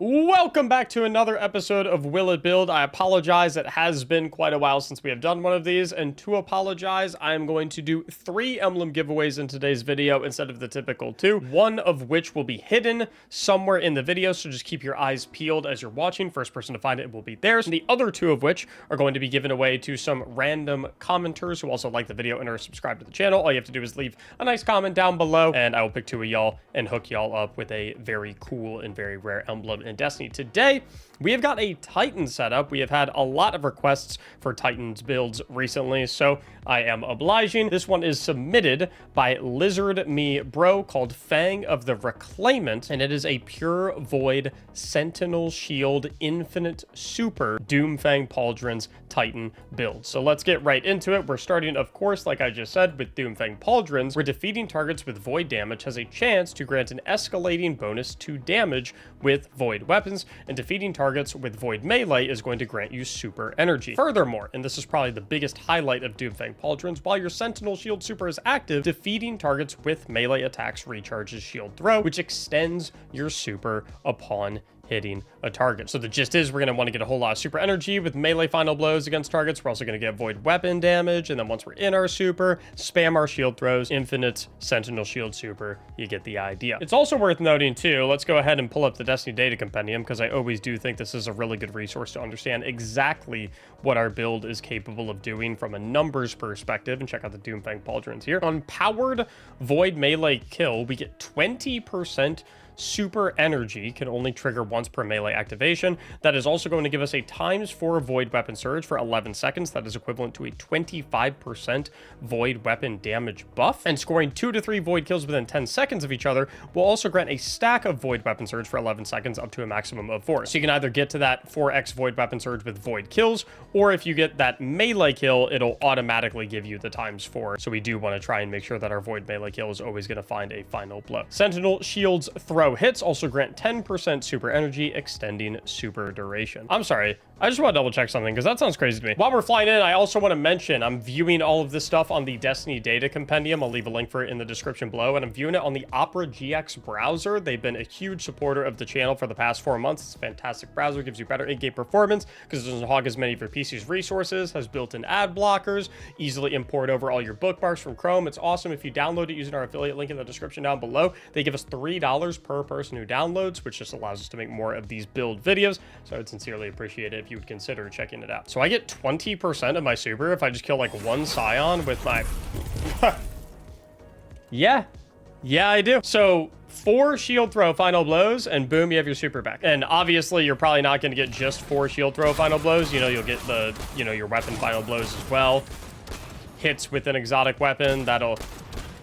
Welcome back to another episode of Will It Build. I apologize, it has been quite a while since we have done one of these, and to apologize, I am going to do 3 emblem giveaways in today's video instead of the typical 2, one of which will be hidden somewhere in the video, so just keep your eyes peeled as you're watching. First person to find it will be theirs, and the other 2 of which are going to be given away to some random commenters who also like the video and are subscribed to the channel. All you have to do is leave a nice comment down below, and I will pick 2 of y'all and hook y'all up with a very cool and very rare emblem in Destiny. Today, we have got a Titan setup. We have had a lot of requests for Titans builds recently, so I am obliging. This one is submitted by Lizard Me Bro called Fang of the Reclaimant, and it is a pure void Sentinel Shield Infinite Super Doomfang Pauldron's Titan build. So let's get right into it. We're starting, of course, like I just said, with Doomfang Pauldrons, where defeating targets with void damage has a chance to grant an escalating bonus to damage with void weapons, and defeating targets with void melee is going to grant you super energy. Furthermore, and this is probably the biggest highlight of Doomfang Pauldrons, while your Sentinel Shield Super is active, defeating targets with melee attacks recharges Shield Throw, which extends your super upon hitting a target. So the gist is we're going to want to get a whole lot of super energy with melee final blows against targets. We're also going to get void weapon damage, and then once we're in our super, spam our shield throws, infinite Sentinel Shield Super. You get the idea. It's also worth noting too, let's go ahead and pull up the Destiny Data Compendium, because I always do think this is a really good resource to understand exactly what our build is capable of doing from a numbers perspective. And check out the Doomfang Pauldrons here. On powered void melee kill, we get 20% super energy, can only trigger once per melee activation. That is also going to give us a ×4 void weapon surge for 11 seconds. That is equivalent to a 25% void weapon damage buff. And scoring 2 to 3 void kills within 10 seconds of each other will also grant a stack of void weapon surge for 11 seconds up to a maximum of 4. So you can either get to that 4x void weapon surge with void kills, or if you get that melee kill, it'll automatically give you the ×4. So we do want to try and make sure that our void melee kill is always going to find a final blow. Sentinel Shield's throw hits also grant 10% super energy, extending super duration. I'm sorry, I just want to double check something because that sounds crazy to me. While we're flying in, I also want to mention I'm viewing all of this stuff on the Destiny Data Compendium. I'll leave a link for it in the description below, and I'm viewing it on the Opera GX browser. They've been a huge supporter of the channel for the past 4 months. It's a fantastic browser, gives you better in-game performance because it doesn't hog as many of your PC's resources, has built-in ad blockers, easily import over all your bookmarks from Chrome. It's awesome. If you download it using our affiliate link in the description down below, they give us $3 per person who downloads, which just allows us to make more of these build videos. So I would sincerely appreciate it if you would consider checking it out. So I get 20% of my super if I just kill like 1 Scion with my... Yeah, I do. So 4 shield throw final blows, and boom, you have your super back. And obviously, you're probably not going to get just 4 shield throw final blows. You know, you'll get the, your weapon final blows as well. Hits with an exotic weapon, that'll...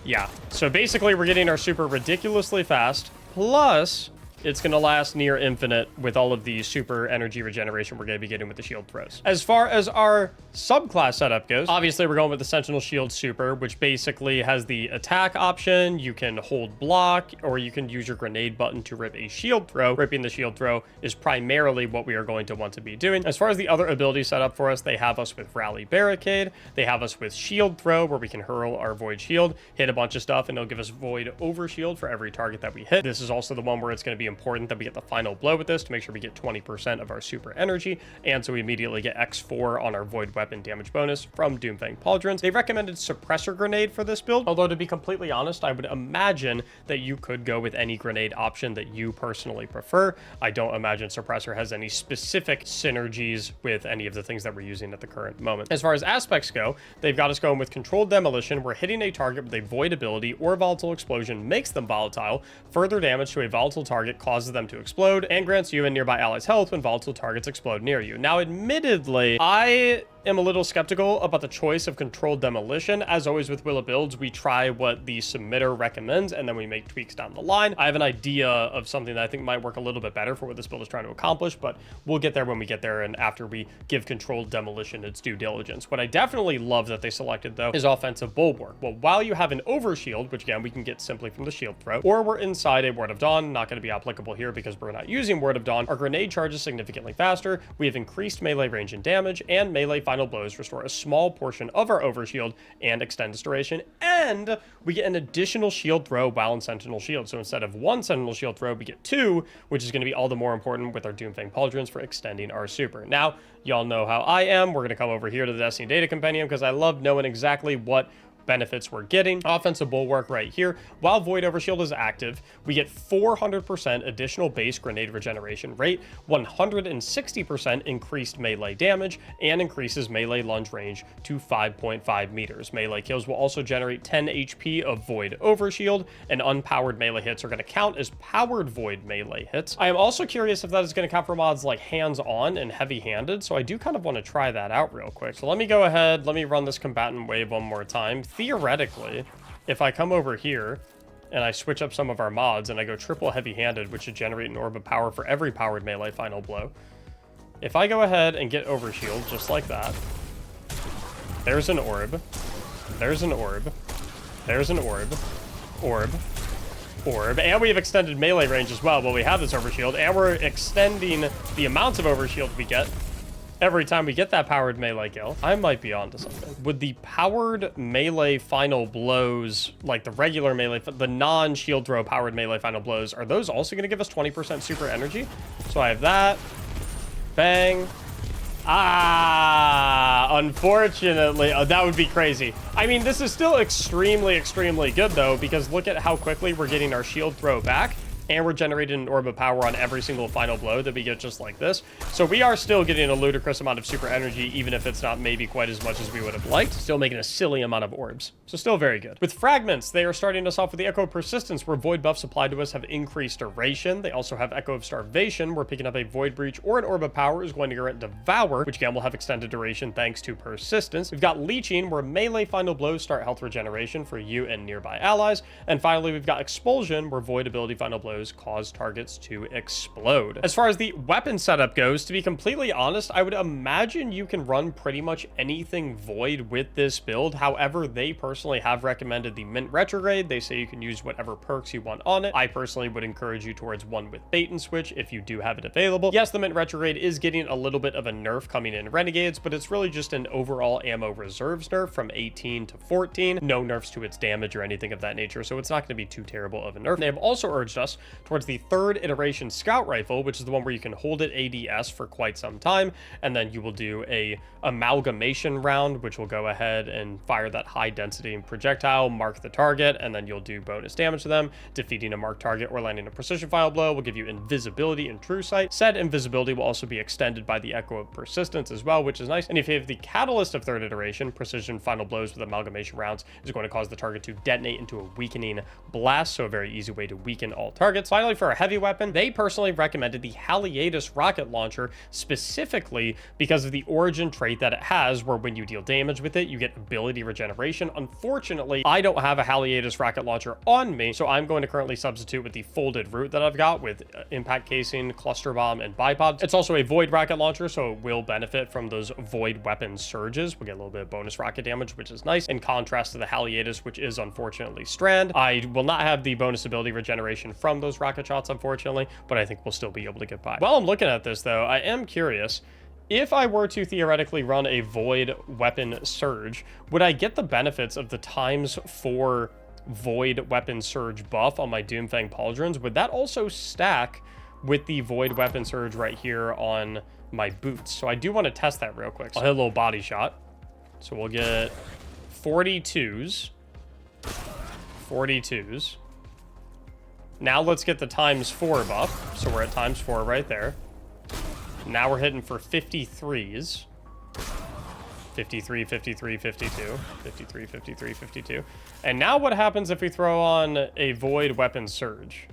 Yeah. So basically, we're getting our super ridiculously fast, plus it's going to last near infinite with all of the super energy regeneration we're going to be getting with the shield throws. As far as our subclass setup goes, obviously we're going with the Sentinel Shield Super, which basically has the attack option. You can hold block, or you can use your grenade button to rip a shield throw. Ripping the shield throw is primarily what we are going to want to be doing. As far as the other abilities set up for us, they have us with Rally Barricade. They have us with Shield Throw, where we can hurl our Void Shield, hit a bunch of stuff, and it'll give us Void Overshield for every target that we hit. This is also the one where it's going to be important that we get the final blow with this to make sure we get 20% of our super energy, and so we immediately get X4 on our void weapon damage bonus from Doomfang Pauldrons. They recommended Suppressor Grenade for this build, although to be completely honest, I would imagine that you could go with any grenade option that you personally prefer. I don't imagine Suppressor has any specific synergies with any of the things that we're using at the current moment. As far as aspects go, they've got us going with Controlled Demolition, where hitting a target with a void ability or volatile explosion makes them volatile. Further damage to a volatile target causes them to explode and grants you and nearby allies health when volatile targets explode near you. Now, admittedly, I am a little skeptical about the choice of Controlled Demolition. As always with Will It Builds, we try what the submitter recommends, and then we make tweaks down the line. I have an idea of something that I think might work a little bit better for what this build is trying to accomplish, but we'll get there when we get there and after we give Controlled Demolition its due diligence. What I definitely love that they selected, though, is Offensive Bulwark. Well, while you have an Overshield, which again, we can get simply from the shield throw, or we're inside a Ward of Dawn, not going to be applicable applicable here because we're not using Word of Dawn. Our grenade charges significantly faster. We have increased melee range and damage, and melee final blows restore a small portion of our overshield and extend its duration. And we get an additional shield throw while in Sentinel Shield. So instead of 1 Sentinel Shield throw, we get 2, which is going to be all the more important with our Doomfang Pauldrons for extending our super. Now, y'all know how I am. We're going to come over here to the Destiny Data Compendium because I love knowing exactly what benefits we're getting. Offensive Bulwark right here. While Void Overshield is active, we get 400% additional base grenade regeneration rate, 160% increased melee damage, and increases melee lunge range to 5.5 meters. Melee kills will also generate 10 HP of Void Overshield, and unpowered melee hits are going to count as powered Void melee hits. I am also curious if that is going to count for mods like hands-on and heavy-handed, so I do kind of want to try that out real quick. So let me go ahead, let me run this combatant wave one more time. Theoretically, if I come over here and I switch up some of our mods and I go triple heavy-handed, which should generate an orb of power for every powered melee final blow. If I go ahead and get overshield just like that, there's an orb, there's an orb, there's an orb, orb, and we have extended melee range as well. Well, we have this overshield, and we're extending the amounts of overshield we get every time we get that powered melee kill. I might be onto something. Would the powered melee final blows, like the regular melee, the non-shield throw powered melee final blows, are those also going to give us 20% super energy? So I have that. Bang. Ah, unfortunately. Oh, that would be crazy. I mean, this is still extremely, extremely good, though, because look at how quickly we're getting our shield throw back. And we're generating an orb of power on every single final blow that we get just like this. So we are still getting a ludicrous amount of super energy, even if it's not maybe quite as much as we would have liked. Still making a silly amount of orbs. So still very good. With fragments, they are starting us off with the Echo of Persistence, where void buffs applied to us have increased duration. They also have Echo of Starvation, where picking up a Void Breach or an Orb of Power is going to grant Devour, which again will have extended duration thanks to Persistence. We've got Leeching, where melee final blows start health regeneration for you and nearby allies. And finally, we've got Expulsion, where void ability final blows cause targets to explode. As far as the weapon setup goes, to be completely honest, I would imagine you can run pretty much anything void with this build. However, they personally have recommended the Mint Retrograde. They say you can use whatever perks you want on it. I personally would encourage you towards one with Bait and Switch if you do have it available. Yes, the Mint Retrograde is getting a little bit of a nerf coming in Renegades, but it's really just an overall ammo reserves nerf from 18 to 14. No nerfs to its damage or anything of that nature, so it's not going to be too terrible of a nerf. They have also urged us towards the third iteration Scout Rifle, which is the one where you can hold it ADS for quite some time, and then you will do a amalgamation round, which will go ahead and fire that high density projectile, mark the target, and then you'll do bonus damage to them. Defeating a marked target or landing a precision final blow will give you invisibility and true sight. Said invisibility will also be extended by the Echo of Persistence as well, which is nice. And if you have the Catalyst of third iteration, precision final blows with amalgamation rounds is going to cause the target to detonate into a weakening blast, so a very easy way to weaken all targets. Finally, for a heavy weapon, they personally recommended the Haliatus rocket launcher, specifically because of the origin trait that it has, where when you deal damage with it, you get ability regeneration. Unfortunately, I don't have a Haliatus rocket launcher on me, so I'm going to currently substitute with the folded root that I've got with impact casing, cluster bomb, and bipod. It's also a void rocket launcher, so it will benefit from those void weapon surges. We'll get a little bit of bonus rocket damage, which is nice, in contrast to the Haliatus, which is unfortunately strand. I will not have the bonus ability regeneration from those rocket shots, unfortunately, but I think we'll still be able to get by. While I'm looking at this, though, I am curious. If I were to theoretically run a void weapon surge, would I get the benefits of the ×4 void weapon surge buff on my Doomfang Pauldrons? Would that also stack with the void weapon surge right here on my boots? So I do want to test that real quick. So I'll hit a little body shot. So we'll get 42s. 42s. Now let's get the ×4 buff. So we're at ×4 right there. Now we're hitting for 53s. 53, 53, 52. 53, 53, 52. And now what happens if we throw on a void weapon surge?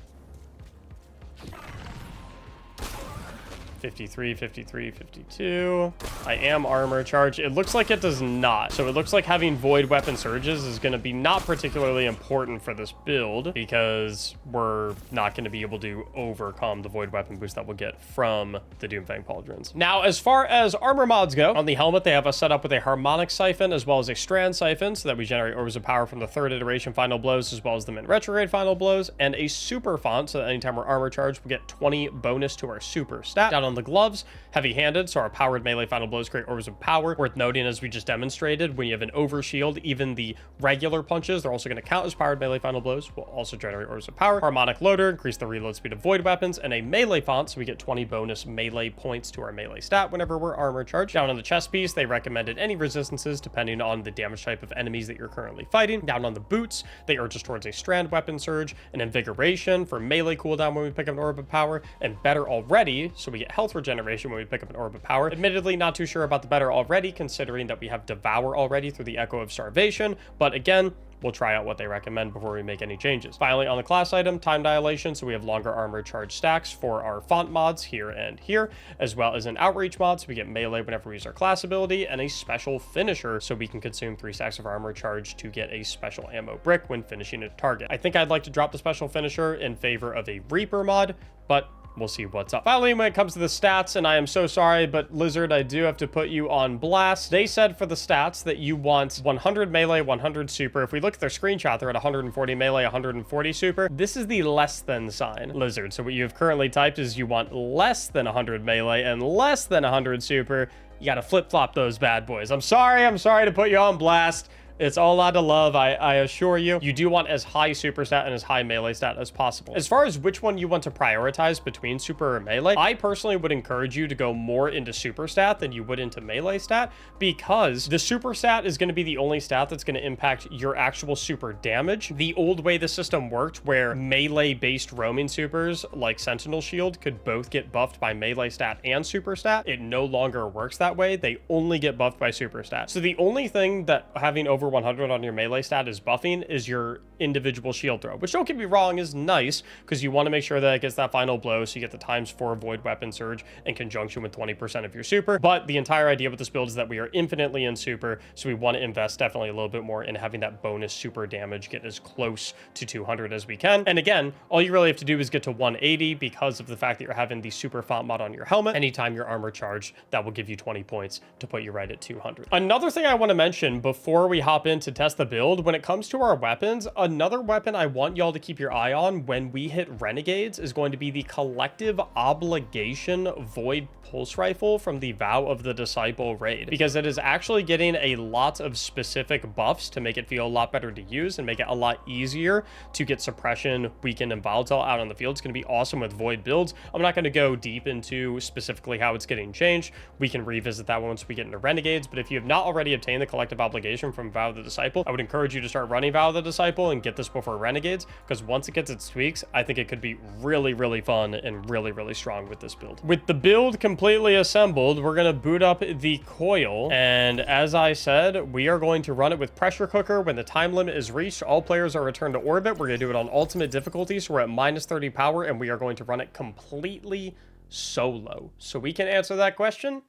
53, 53, 52. I am armor charged. It looks like it does not. So it looks like having void weapon surges is going to be not particularly important for this build because we're not going to be able to overcome the void weapon boost that we'll get from the Doomfang pauldrons. Now, as far as armor mods go, on the helmet, they have us set up with a harmonic siphon as well as a strand siphon so that we generate orbs of power from the third iteration final blows as well as the mint retrograde final blows, and a super font so that anytime we're armor charged, we'll get 20 bonus to our super stat. Down on the gloves, heavy-handed, so our powered melee final blows create orbs of power. Worth noting, as we just demonstrated, when you have an overshield, even the regular punches, they're also going to count as powered melee final blows, will also generate orbs of power. Harmonic loader, increase the reload speed of void weapons, and a melee font, so we get 20 bonus melee points to our melee stat whenever we're armor charged. Down on the chest piece, they recommended any resistances depending on the damage type of enemies that you're currently fighting. Down on the boots, they urge us towards a strand weapon surge, an invigoration for melee cooldown when we pick up an orb of power, and better already, so we get health regeneration when we pick up an orb of power. Admittedly, not too sure about the better already, considering that we have devour already through the echo of starvation, but again, we'll try out what they recommend before we make any changes. Finally, on the class item, time dilation, so we have longer armor charge stacks for our font mods here and here, as well as an outreach mod, so we get melee whenever we use our class ability, and a special finisher, so we can consume 3 stacks of armor charge to get a special ammo brick when finishing a target. I think I'd like to drop the special finisher in favor of a Reaper mod, but we'll see what's up. Finally, when it comes to the stats, and I am so sorry, but Lizard, I do have to put you on blast. They said for the stats that you want 100 melee, 100 super. If we look at their screenshot, they're at 140 melee, 140 super. This is the less than sign, Lizard. So what you have currently typed is you want less than 100 melee and less than 100 super. You got to flip-flop those bad boys. I'm sorry to put you on blast. It's all out of love, I assure you. You do want as high super stat and as high melee stat as possible. As far as which one you want to prioritize between super or melee, I personally would encourage you to go more into super stat than you would into melee stat, because the super stat is going to be the only stat that's going to impact your actual super damage. The old way the system worked, where melee-based roaming supers like Sentinel Shield could both get buffed by melee stat and super stat, it no longer works that way. They only get buffed by super stat. So the only thing that having over 100 on your melee stat is buffing is your individual shield throw, which, don't get me wrong, is nice because you want to make sure that it gets that final blow so you get the ×4 void weapon surge in conjunction with 20% of your super. But the entire idea with this build is that we are infinitely in super, so we want to invest definitely a little bit more in having that bonus super damage get as close to 200 as we can. And again, all you really have to do is get to 180 because of the fact that you're having the super font mod on your helmet. Anytime you're armor charged, that will give you 20 points to put you right at 200. Another thing I want to mention before we hop in to test the build, when it comes to our weapons, another weapon I want y'all to keep your eye on when we hit renegades is going to be the collective obligation void pulse rifle from the Vow of the Disciple raid, because it is actually getting a lot of specific buffs to make it feel a lot better to use and make it a lot easier to get suppression, weaken, and volatile out on the field. It's going to be awesome with void builds. I'm not going to go deep into specifically how it's getting changed. We can revisit that once we get into renegades, but if you have not already obtained the collective obligation from Vow of the Disciple, I would encourage you to start running Vow of the Disciple and get this before renegades, because once it gets its tweaks, I think it could be really, really fun and really, really strong with this build. With the build completely assembled, we're going to boot up the coil, and as I said, we are going to run it with pressure cooker. When the time limit is reached, all players are returned to orbit. We're going to do it on ultimate difficulty, so we're at -30 power, and we are going to run it completely solo. So we can answer that question: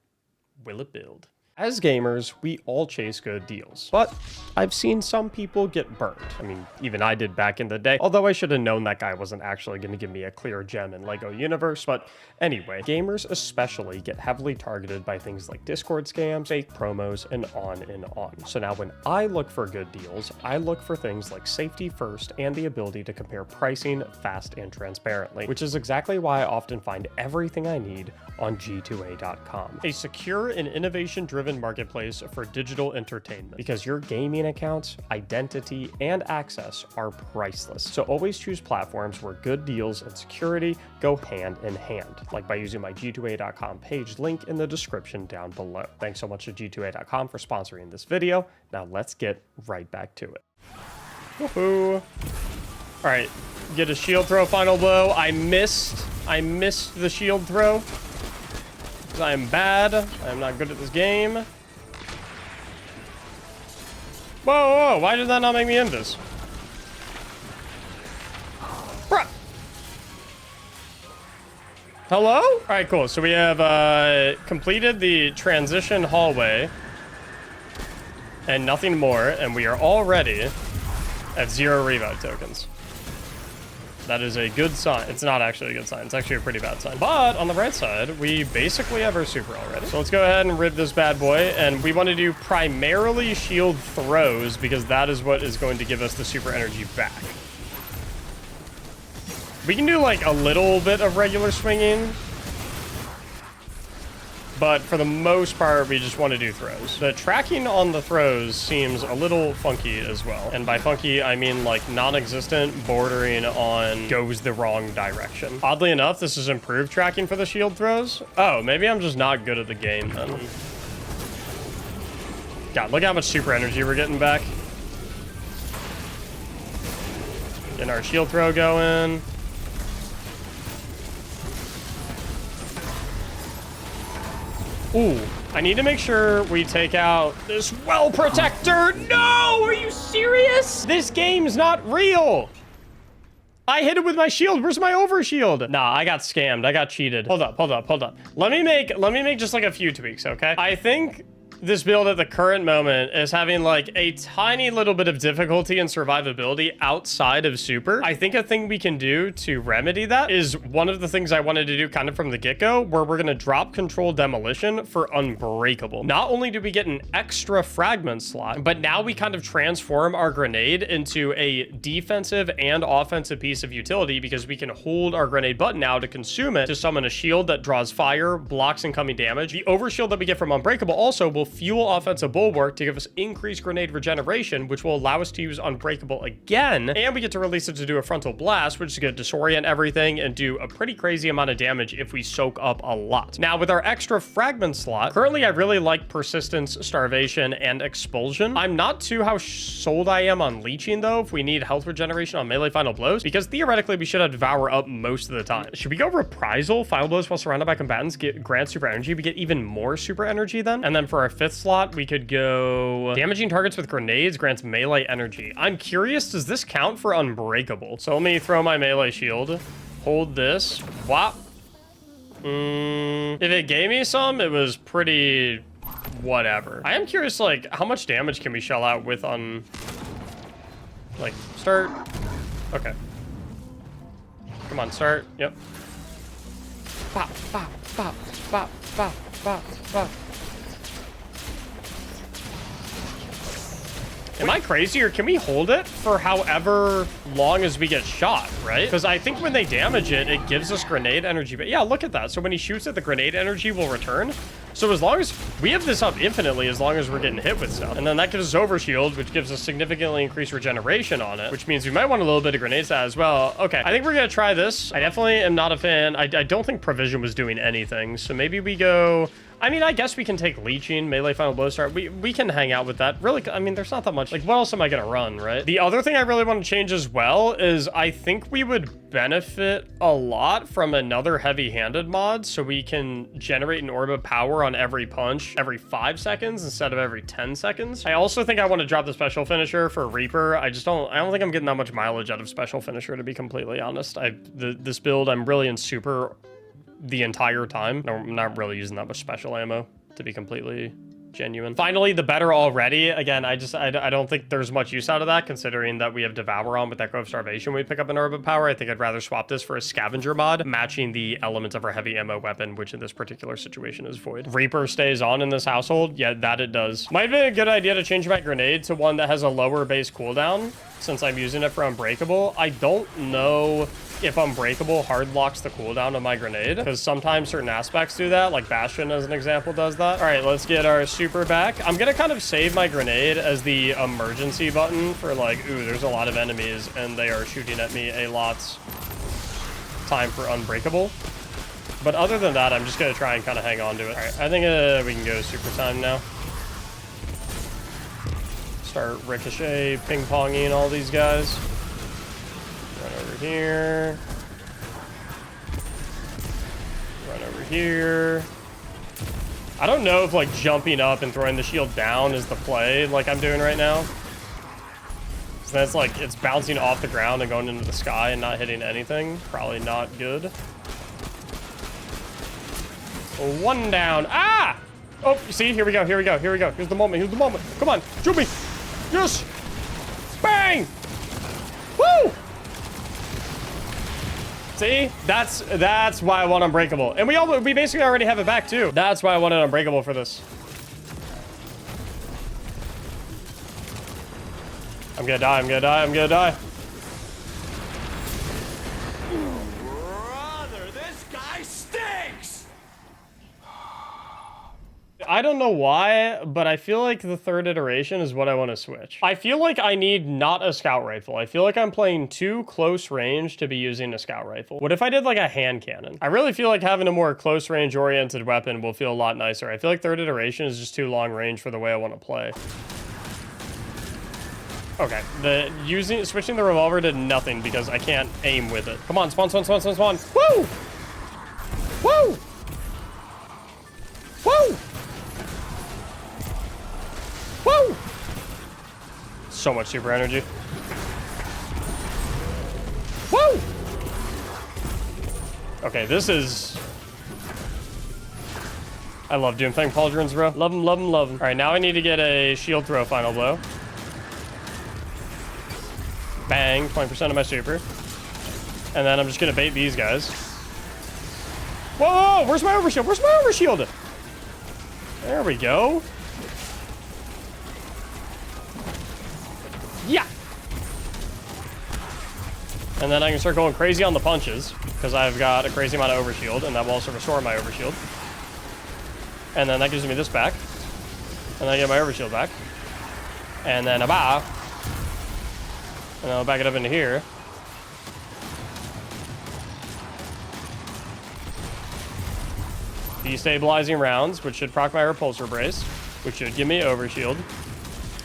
will it build? As gamers, we all chase good deals, but I've seen some people get burned. I mean, even I did back in the day, although I should have known that guy wasn't actually going to give me a clear gem in LEGO Universe. But anyway, gamers especially get heavily targeted by things like Discord scams, fake promos, and on and on. So now when I look for good deals, I look for things like safety first and the ability to compare pricing fast and transparently, which is exactly why I often find everything I need on G2A.com, a secure and innovation-driven marketplace for digital entertainment, because your gaming accounts, identity, and access are priceless. So always choose platforms where good deals and security go hand in hand, like by using my G2A.com page link in the description down below. Thanks so much to G2A.com for sponsoring this video. Now let's get right back to it. Woohoo! All right, get a shield throw final blow. I missed the shield throw. I am bad. I am not good at this game. Whoa, why did that not make me invis? Bruh. Hello? All right, cool. So we have completed the transition hallway and nothing more, and we are already at 0 revive tokens. That is a good sign. It's not actually a good sign. It's actually a pretty bad sign. But on the right side, we basically have our super already. So let's go ahead and rid this bad boy. And we want to do primarily shield throws because that is what is going to give us the super energy back. We can do like a little bit of regular swinging, but for the most part, we just want to do throws. The tracking on the throws seems a little funky as well. And by funky, I mean like non-existent, bordering on goes the wrong direction. Oddly enough, this is improved tracking for the shield throws. Oh, maybe I'm just not good at the game then. God, look how much super energy we're getting back. Getting our shield throw going. Ooh, I need to make sure we take out this well protector. No, are you serious? This game's not real. I hit it with my shield. Where's my overshield? Nah, I got scammed. I got cheated. Hold up. Let me make just like a few tweaks, okay? I think this build at the current moment is having like a tiny little bit of difficulty and survivability outside of super. I think a thing we can do to remedy that is one of the things I wanted to do kind of from the get-go, where we're going to drop controlled demolition for unbreakable. Not only do we get an extra fragment slot, but now we kind of transform our grenade into a defensive and offensive piece of utility because we can hold our grenade button now to consume it to summon a shield that draws fire, blocks incoming damage. The overshield that we get from unbreakable also will fuel offensive bulwark to give us increased grenade regeneration, which will allow us to use unbreakable again. And we get to release it to do a frontal blast, which is going to disorient everything and do a pretty crazy amount of damage if we soak up a lot. Now, with our extra fragment slot, currently I really like persistence, starvation, and expulsion. I'm not too how sold I am on leeching though, if we need health regeneration on melee final blows, because theoretically we should have devour up most of the time. Should we go reprisal? Final blows while surrounded by combatants grant super energy. We get even more super energy then. And then for our 5th slot, we could go damaging targets with grenades grants melee energy. I'm curious, does this count for unbreakable? So let me throw my melee shield, hold this, whop. If it gave me some, it was pretty whatever. I am curious, like, how much damage can we shell out with on, like, start? Okay. Come on, start. Yep. Bop, bop, bop, bop, bop, bop, bop. Am I crazy, or can we hold it for however long as we get shot, right? Because I think when they damage it, it gives us grenade energy. But yeah, look at that. So when he shoots it, the grenade energy will return. So as long as we have this up infinitely, as long as we're getting hit with stuff. And then that gives us overshield, which gives us significantly increased regeneration on it, which means we might want a little bit of grenade stat as well. Okay, I think we're going to try this. I definitely am not a fan. I don't think provision was doing anything. So maybe we go... I mean, I guess we can take leeching, melee final blow start. We can hang out with that. Really, I mean, there's not that much. Like, what else am I gonna run, right? The other thing I really want to change as well is I think we would benefit a lot from another heavy-handed mod, so we can generate an orb of power on every punch every 5 seconds instead of every 10 seconds. I also think I want to drop the special finisher for Reaper. I don't think I'm getting that much mileage out of special finisher, to be completely honest. This build, I'm really in super the entire time. No, I'm not really using that much special ammo, to be completely genuine. Finally, the better already. Again, I don't think there's much use out of that, considering that we have Devour on with that Grove Starvation. We pick up an Orb of Power. I think I'd rather swap this for a Scavenger mod, matching the elements of our heavy ammo weapon, which in this particular situation is Void. Reaper stays on in this household. Yeah, that it does. Might be a good idea to change my grenade to one that has a lower base cooldown, since I'm using it for Unbreakable. I don't know if Unbreakable hard locks the cooldown of my grenade, because sometimes certain aspects do that, like Bastion as an example does that. All right, let's get our super back. I'm gonna kind of save my grenade as the emergency button for like, ooh, there's a lot of enemies and they are shooting at me a lot. Time for Unbreakable. But other than that, I'm just gonna try and kind of hang on to it. All right, I think we can go super time now. Start ricochet, ping-ponging all these guys. Run over here. Run over here. I don't know if like jumping up and throwing the shield down is the play like I'm doing right now. So that's like, it's bouncing off the ground and going into the sky and not hitting anything. Probably not good. One down. Ah! Oh, you see? Here we go. Here we go. Here we go. Here's the moment. Here's the moment. Come on. Shoot me. Yes. Bang. Woo! See? That's why I want Unbreakable. And we basically already have it back, too. That's why I wanted Unbreakable for this. I'm gonna die. I'm gonna die. I'm gonna die. Brother, this guy stinks! I don't know why, but I feel like the third iteration is what I want to switch. I feel like I need not a scout rifle. I feel like I'm playing too close range to be using a scout rifle. What if I did like a hand cannon? I really feel like having a more close range oriented weapon will feel a lot nicer. I feel like third iteration is just too long range for the way I want to play. Okay, switching the revolver did nothing because I can't aim with it. Come on, spawn, spawn, spawn, spawn, spawn. Woo! Woo! Woo! Woo! So much super energy. Woo! Okay, this is... I love Doomfang Pauldrons, bro. Love them, love them, love them. All right, now I need to get a shield throw final blow. Bang, 20% of my super. And then I'm just gonna bait these guys. Whoa, whoa, whoa, where's my overshield? Where's my overshield? There we go. Yeah. And then I can start going crazy on the punches because I've got a crazy amount of overshield, and that will also restore my overshield. And then that gives me this back. And then I get my overshield back. And then a bow. And then I'll back it up into here. Destabilizing rounds, which should proc my repulsor brace, which should give me overshield,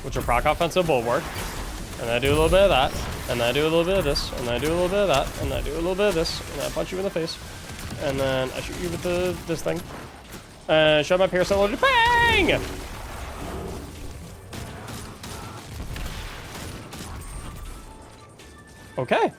which will proc offensive bulwark. And I do a little bit of that, and I do a little bit of this, and I do a little bit of that, and I do a little bit of this, and I punch you in the face. And then I shoot you with this thing. And show my parasite loaded. Bang! Okay.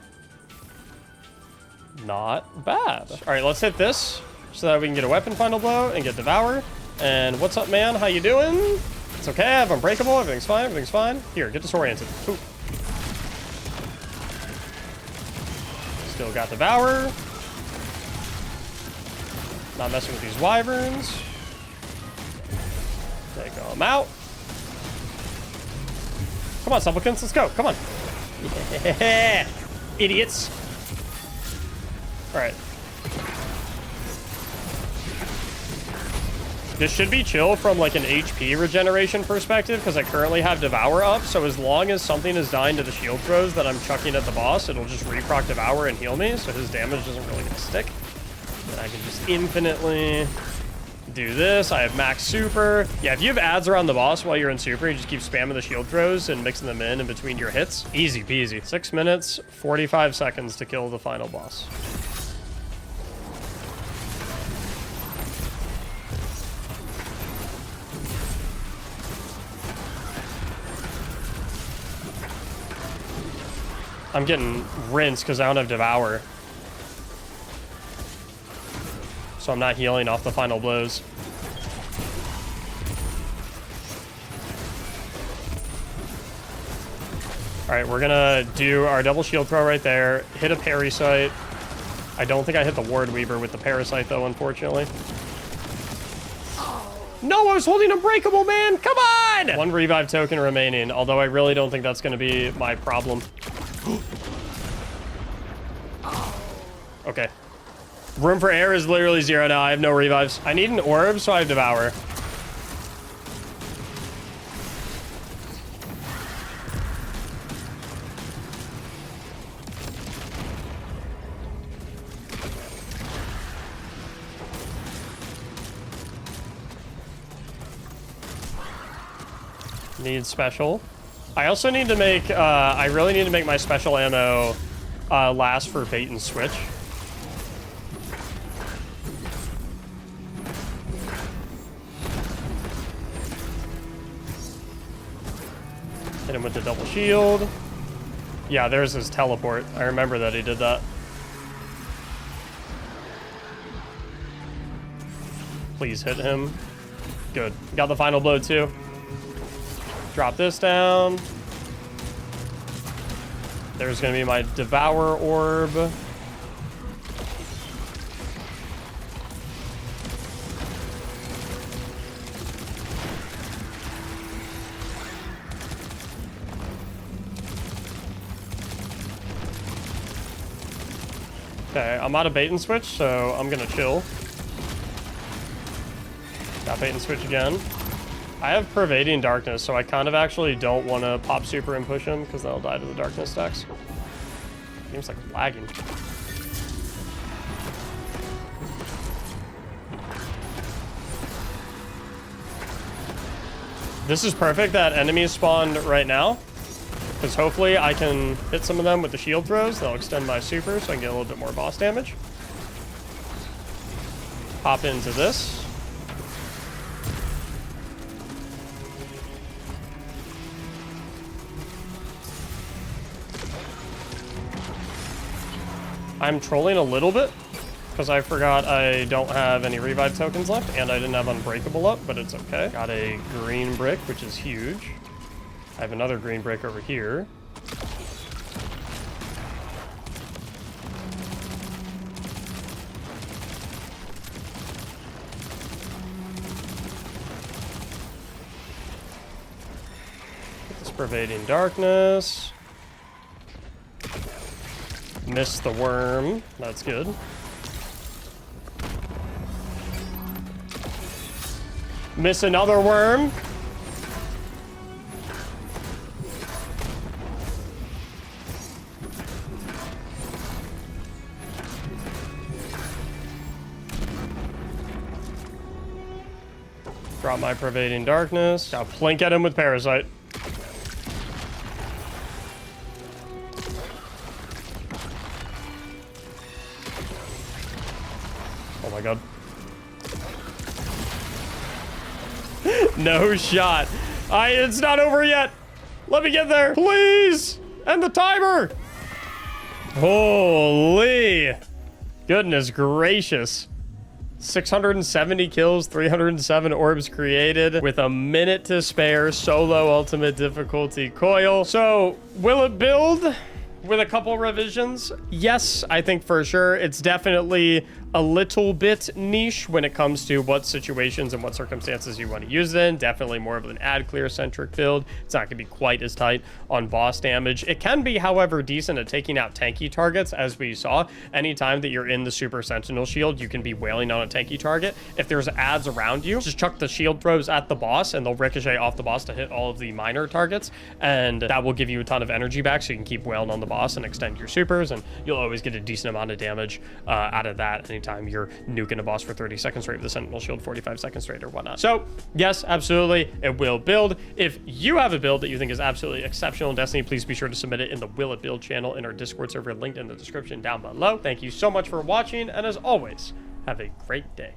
Not bad. All right, let's hit this so that we can get a weapon final blow and get Devour. And what's up, man? How you doing? It's okay. I have Unbreakable. Everything's fine. Everything's fine. Here, get disoriented. Ooh. Still got Devour. Not messing with these wyverns. Take them out. Come on, supplicants. Let's go. Come on. Yeah. Idiots. All right. This should be chill from like an HP regeneration perspective because I currently have Devour up. So as long as something is dying to the shield throws that I'm chucking at the boss, it'll just reproc Devour and heal me. So his damage doesn't really gonna stick. And I can just infinitely do this. I have max super. Yeah, if you have ads around the boss while you're in super, you just keep spamming the shield throws and mixing them in between your hits. Easy peasy. 6 minutes, 45 seconds to kill the final boss. I'm getting rinsed because I don't have Devour. So I'm not healing off the final blows. All right, we're gonna do our double shield throw right there. Hit a parasite. I don't think I hit the Ward Weaver with the parasite though, unfortunately. No, I was holding Unbreakable, man. Come on! One revive token remaining, although I really don't think that's gonna be my problem. Okay. Room for air is literally 0 now. I have no revives. I need an orb, so I have Devour. Need special. I also need to make, I really need to make my special ammo last for bait and switch. Hit him with the double shield. Yeah, there's his teleport. I remember that he did that. Please hit him. Good. Got the final blow too. Drop this down. There's gonna be my Devour Orb. Okay, I'm out of bait and switch, so I'm gonna chill. Got bait and switch again. I have Pervading Darkness, so I kind of actually don't want to pop super and push him because they'll die to the darkness stacks. Seems like lagging. This is perfect that enemies spawned right now, because hopefully I can hit some of them with the shield throws. They'll extend my super so I can get a little bit more boss damage. Hop into this. I'm trolling a little bit because I forgot I don't have any revive tokens left and I didn't have Unbreakable up, but it's okay. Got a green brick, which is huge. I have another green brick over here. Get this Pervading Darkness. Missed the worm. That's good. Miss another worm. Drop my Pervading Darkness. Got Plink at him with Parasite. Oh my god. No shot. It's not over yet. Let me get there, please. End the timer. Holy. Goodness gracious. 670 kills, 307 orbs created with a minute to spare. Solo ultimate difficulty coil. So will it build with a couple revisions? Yes, I think for sure. It's definitely a little bit niche when it comes to what situations and what circumstances you want to use it in. Definitely more of an ad clear centric build. It's not going to be quite as tight on boss damage. It can be, however, decent at taking out tanky targets, as we saw. Anytime that you're in the Super Sentinel shield, you can be wailing on a tanky target. If there's ads around you, just chuck the shield throws at the boss and they'll ricochet off the boss to hit all of the minor targets, and that will give you a ton of energy back so you can keep wailing on the boss and extend your supers, and you'll always get a decent amount of damage out of that anytime you're nuking a boss for 30 seconds straight with the Sentinel shield, 45 seconds straight or whatnot. So yes, absolutely, it will build. If you have a build that you think is absolutely exceptional in Destiny, please be sure to submit it in the Will It Build channel in our Discord server linked in the description down below. Thank you so much for watching, and as always, have a great day.